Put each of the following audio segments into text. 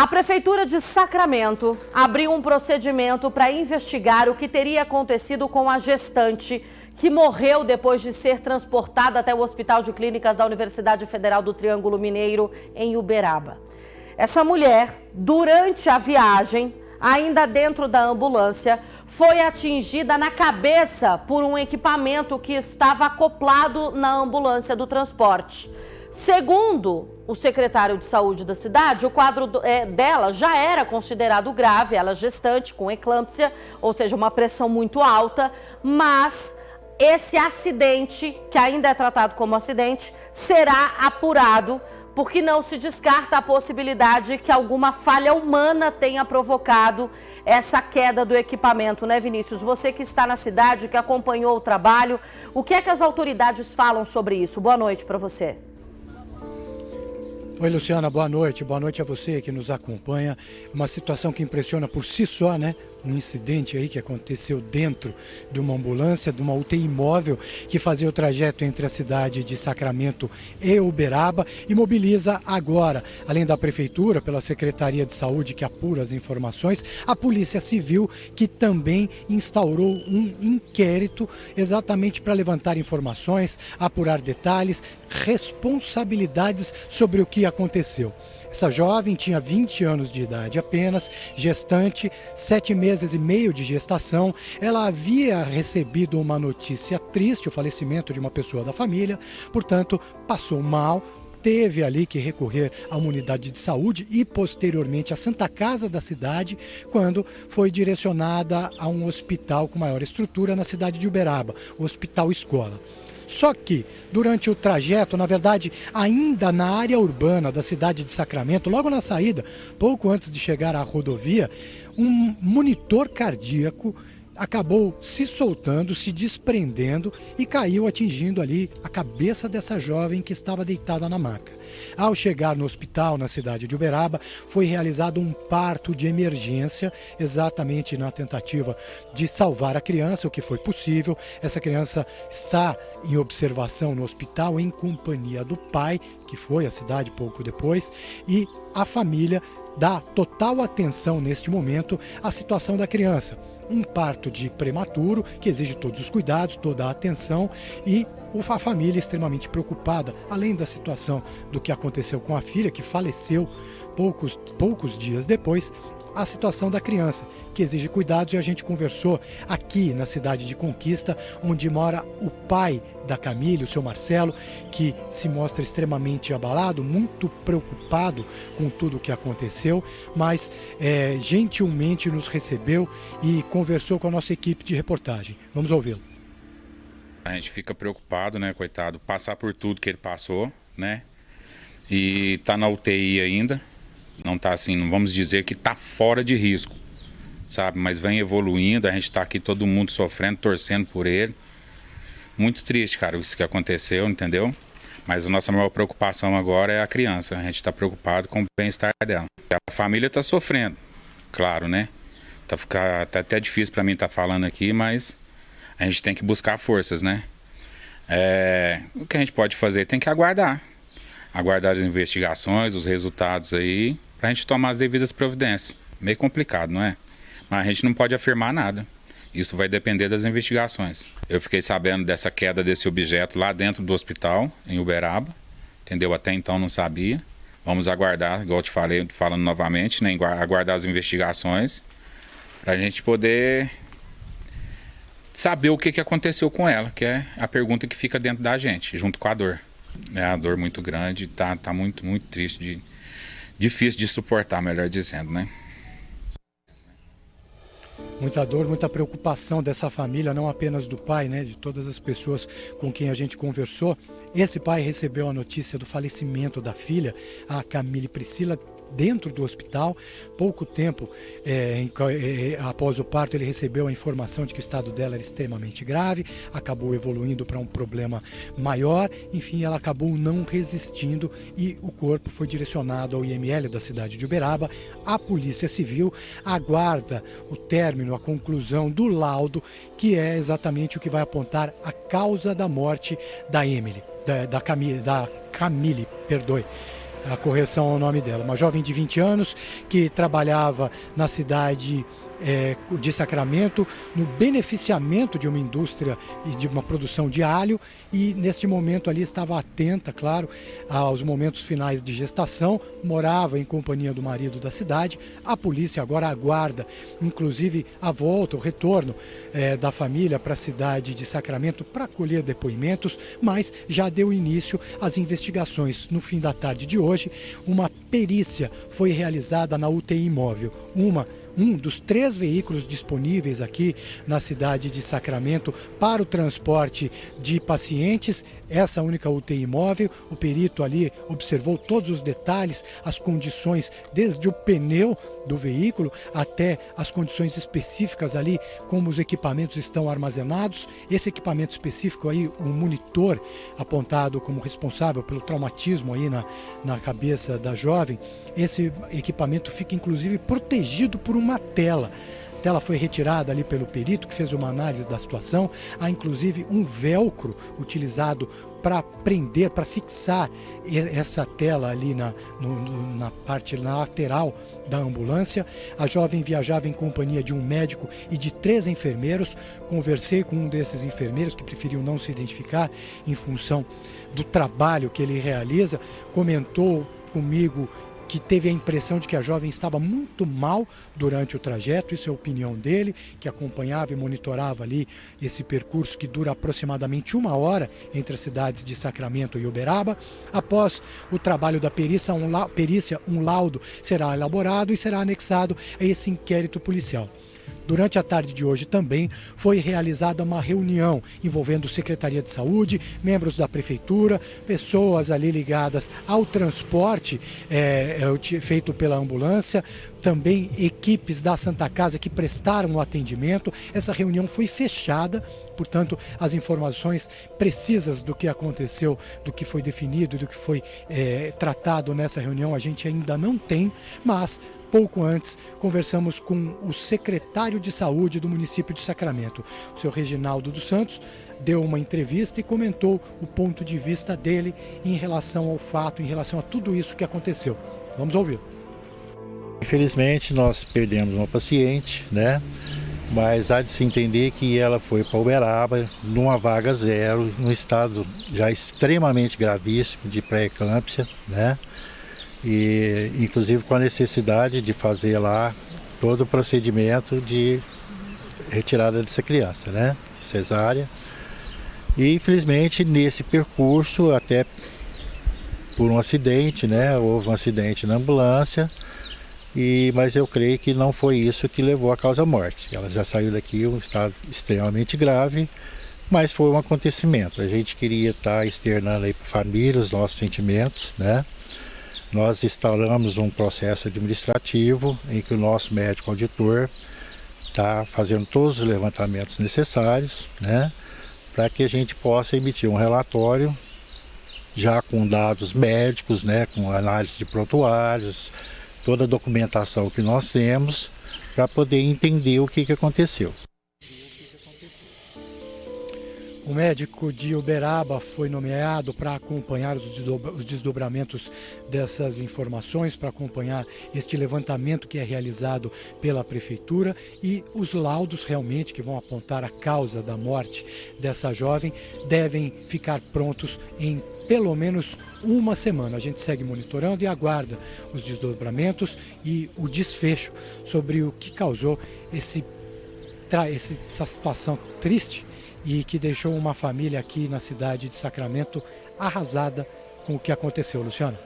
A Prefeitura de Sacramento abriu um procedimento para investigar o que teria acontecido com a gestante que morreu depois de ser transportada até o Hospital de Clínicas da Universidade Federal do Triângulo Mineiro, em Uberaba. Essa mulher, durante a viagem, ainda dentro da ambulância, foi atingida na cabeça por um equipamento que estava acoplado na ambulância do transporte. Segundo o secretário de saúde da cidade, o quadro dela já era considerado grave, ela gestante com eclâmpsia, ou seja, uma pressão muito alta, mas esse acidente, que ainda é tratado como acidente, será apurado, porque não se descarta a possibilidade que alguma falha humana tenha provocado essa queda do equipamento, né, Vinícius? Você que está na cidade, que acompanhou o trabalho, o que é que as autoridades falam sobre isso? Boa noite para você. Oi, Luciana, boa noite a você que nos acompanha. Uma situação que impressiona por si só, né? Um incidente aí que aconteceu dentro de uma ambulância, de uma UTI móvel que fazia o trajeto entre a cidade de Sacramento e Uberaba e mobiliza agora, além da Prefeitura, pela Secretaria de Saúde que apura as informações, a Polícia Civil que também instaurou um inquérito exatamente para levantar informações, apurar detalhes, responsabilidades sobre o que aconteceu. Essa jovem tinha 20 anos de idade apenas, gestante, 7 meses e meio de gestação. Ela havia recebido uma notícia triste, o falecimento de uma pessoa da família, portanto, passou mal, teve ali que recorrer a uma unidade de saúde e posteriormente à Santa Casa da cidade, quando foi direcionada a um hospital com maior estrutura na cidade de Uberaba, o Hospital Escola. Só que, durante o trajeto, na verdade, ainda na área urbana da cidade de Sacramento, logo na saída, pouco antes de chegar à rodovia, um monitor cardíaco acabou se soltando, se desprendendo e caiu atingindo ali a cabeça dessa jovem que estava deitada na maca. Ao chegar no hospital na cidade de Uberaba, foi realizado um parto de emergência, exatamente na tentativa de salvar a criança, o que foi possível. Essa criança está em observação no hospital em companhia do pai, que foi à cidade pouco depois, e a família dá total atenção neste momento à situação da criança. Um parto de prematuro que exige todos os cuidados, toda a atenção e a família extremamente preocupada, além da situação do que aconteceu com a filha, que faleceu poucos dias depois, a situação da criança, que exige cuidados, e a gente conversou aqui na cidade de Conquista, onde mora o pai da Camille, o seu Marcelo, que se mostra extremamente abalado, muito preocupado com tudo o que aconteceu, mas gentilmente nos recebeu e conversou com a nossa equipe de reportagem. Vamos ouvi-lo. A gente fica preocupado, né, coitado, passar por tudo que ele passou, né, e tá na UTI ainda. Não tá assim, não vamos dizer que tá fora de risco, sabe? Mas vem evoluindo, a gente tá aqui todo mundo sofrendo, torcendo por ele. Muito triste, cara, isso que aconteceu, entendeu? Mas a nossa maior preocupação agora é a criança. A gente tá preocupado com o bem-estar dela. A família tá sofrendo, claro, né? Tá até difícil para mim estar falando aqui, mas a gente tem que buscar forças, né? O que a gente pode fazer? Tem que aguardar as investigações, os resultados aí, pra gente tomar as devidas providências. Meio complicado, não é? Mas a gente não pode afirmar nada. Isso vai depender das investigações. Eu fiquei sabendo dessa queda desse objeto lá dentro do hospital, em Uberaba, entendeu? Até então não sabia. Vamos aguardar, igual eu te falei, falando novamente, né? Aguardar as investigações, pra gente poder saber o que aconteceu com ela, que é a pergunta que fica dentro da gente, junto com a dor. É a dor muito grande, tá muito, muito triste, difícil de suportar, melhor dizendo, né? Muita dor, muita preocupação dessa família, não apenas do pai, né, de todas as pessoas com quem a gente conversou. Esse pai recebeu a notícia do falecimento da filha, a Camille Priscila, dentro do hospital. Pouco tempo após o parto, ele recebeu a informação de que o estado dela era extremamente grave, acabou evoluindo para um problema maior, enfim, ela acabou não resistindo e o corpo foi direcionado ao IML da cidade de Uberaba. A Polícia Civil aguarda o término, a conclusão do laudo, que é exatamente o que vai apontar a causa da morte da Camille, perdoe. A correção ao nome dela. Uma jovem de 20 anos que trabalhava na cidade de Sacramento, no beneficiamento de uma indústria e de uma produção de alho, e neste momento ali estava atenta, claro, aos momentos finais de gestação, morava em companhia do marido da cidade. A polícia agora aguarda, inclusive, a volta, o retorno da família para a cidade de Sacramento para colher depoimentos, mas já deu início às investigações. No fim da tarde de hoje, uma perícia foi realizada na UTI móvel. Um dos 3 veículos disponíveis aqui na cidade de Sacramento para o transporte de pacientes, essa única UTI móvel. O perito ali observou todos os detalhes, as condições, desde o pneu do veículo até as condições específicas ali, como os equipamentos estão armazenados. Esse equipamento específico aí, um monitor apontado como responsável pelo traumatismo aí na cabeça da jovem, esse equipamento fica inclusive protegido por uma tela. A tela foi retirada ali pelo perito, que fez uma análise da situação. Há inclusive um velcro utilizado para prender, para fixar essa tela ali na parte lateral da ambulância. A jovem viajava em companhia de um médico e de 3 enfermeiros. Conversei com um desses enfermeiros, que preferiu não se identificar em função do trabalho que ele realiza. Comentou comigo que teve a impressão de que a jovem estava muito mal durante o trajeto. Isso é a opinião dele, que acompanhava e monitorava ali esse percurso que dura aproximadamente 1 hora entre as cidades de Sacramento e Uberaba. Após o trabalho da perícia, um laudo será elaborado e será anexado a esse inquérito policial. Durante a tarde de hoje também foi realizada uma reunião envolvendo Secretaria de Saúde, membros da Prefeitura, pessoas ali ligadas ao transporte feito pela ambulância, também equipes da Santa Casa que prestaram o atendimento. Essa reunião foi fechada, portanto, as informações precisas do que aconteceu, do que foi definido, do que foi tratado nessa reunião, a gente ainda não tem, mas pouco antes, conversamos com o secretário de Saúde do município de Sacramento, o senhor Reginaldo dos Santos, deu uma entrevista e comentou o ponto de vista dele em relação ao fato, em relação a tudo isso que aconteceu. Vamos ouvir. Infelizmente, nós perdemos uma paciente, né? Mas há de se entender que ela foi para Uberaba, numa vaga zero, num estado já extremamente gravíssimo de pré-eclâmpsia, né? E inclusive com a necessidade de fazer lá todo o procedimento de retirada dessa criança, né, de cesárea. E infelizmente nesse percurso, até por um acidente, né, houve um acidente na ambulância, mas eu creio que não foi isso que levou à causa morte. Ela já saiu daqui em um estado extremamente grave, mas foi um acontecimento. A gente queria estar externando aí para a família os nossos sentimentos, né. Nós instauramos um processo administrativo em que o nosso médico auditor está fazendo todos os levantamentos necessários, né, para que a gente possa emitir um relatório já com dados médicos, né, com análise de prontuários, toda a documentação que nós temos para poder entender o que aconteceu. O médico de Uberaba foi nomeado para acompanhar os desdobramentos dessas informações, para acompanhar este levantamento que é realizado pela Prefeitura, e os laudos realmente que vão apontar a causa da morte dessa jovem devem ficar prontos em pelo menos 1 semana. A gente segue monitorando e aguarda os desdobramentos e o desfecho sobre o que causou essa situação triste e que deixou uma família aqui na cidade de Sacramento arrasada com o que aconteceu. Luciana.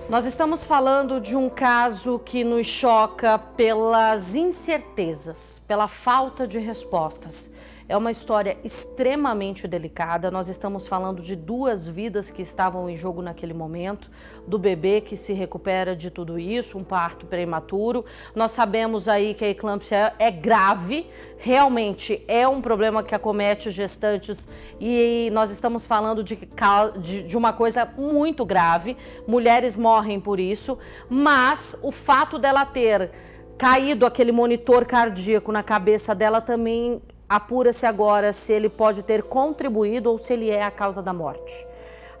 Nós estamos falando de um caso que nos choca pelas incertezas, pela falta de respostas. É uma história extremamente delicada. Nós estamos falando de 2 vidas que estavam em jogo naquele momento, do bebê que se recupera de tudo isso, um parto prematuro. Nós sabemos aí que a eclâmpsia é grave, realmente é um problema que acomete os gestantes, e nós estamos falando de uma coisa muito grave. Mulheres morrem por isso, mas o fato dela ter caído aquele monitor cardíaco na cabeça dela também apura-se agora se ele pode ter contribuído ou se ele é a causa da morte.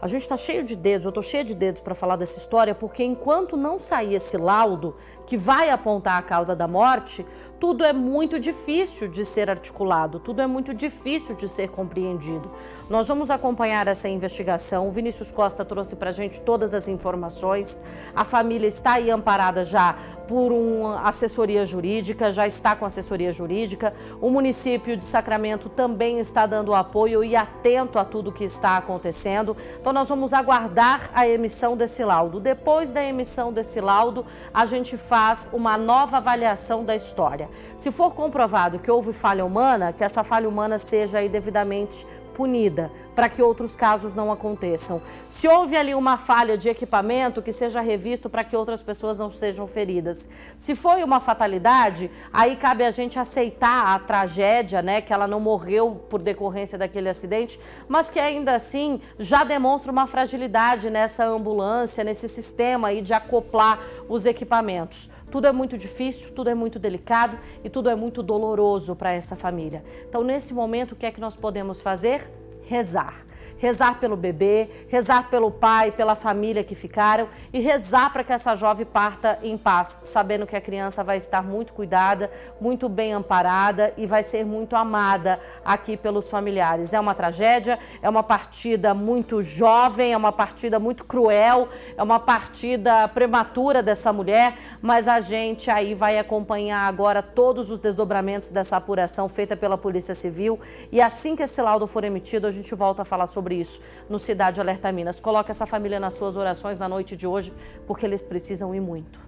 A gente está cheio de dedos, eu estou cheia de dedos para falar dessa história, porque enquanto não sair esse laudo que vai apontar a causa da morte, tudo é muito difícil de ser articulado, tudo é muito difícil de ser compreendido. Nós vamos acompanhar essa investigação. O Vinícius Costa trouxe para a gente todas as informações. A família está aí amparada já por uma assessoria jurídica, já está com assessoria jurídica. O município de Sacramento também está dando apoio e atento a tudo que está acontecendo. Então nós vamos aguardar a emissão desse laudo. Depois da emissão desse laudo, a gente faz uma nova avaliação da história. Se for comprovado que houve falha humana, que essa falha humana seja aí devidamente punida, para que outros casos não aconteçam. Se houve ali uma falha de equipamento, que seja revisto para que outras pessoas não sejam feridas. Se foi uma fatalidade, aí cabe a gente aceitar a tragédia, né, que ela não morreu por decorrência daquele acidente, mas que ainda assim já demonstra uma fragilidade nessa ambulância, nesse sistema aí de acoplar os equipamentos. Tudo é muito difícil, tudo é muito delicado e tudo é muito doloroso para essa família. Então, nesse momento, o que é que nós podemos fazer? Rezar. Rezar pelo bebê, rezar pelo pai, pela família que ficaram e rezar para que essa jovem parta em paz, sabendo que a criança vai estar muito cuidada, muito bem amparada e vai ser muito amada aqui pelos familiares. É uma tragédia, é uma partida muito jovem, é uma partida muito cruel, é uma partida prematura dessa mulher, mas a gente aí vai acompanhar agora todos os desdobramentos dessa apuração feita pela Polícia Civil e assim que esse laudo for emitido, a gente volta a falar sobre isso no Cidade Alerta Minas. Coloque essa família nas suas orações na noite de hoje, porque eles precisam ir muito.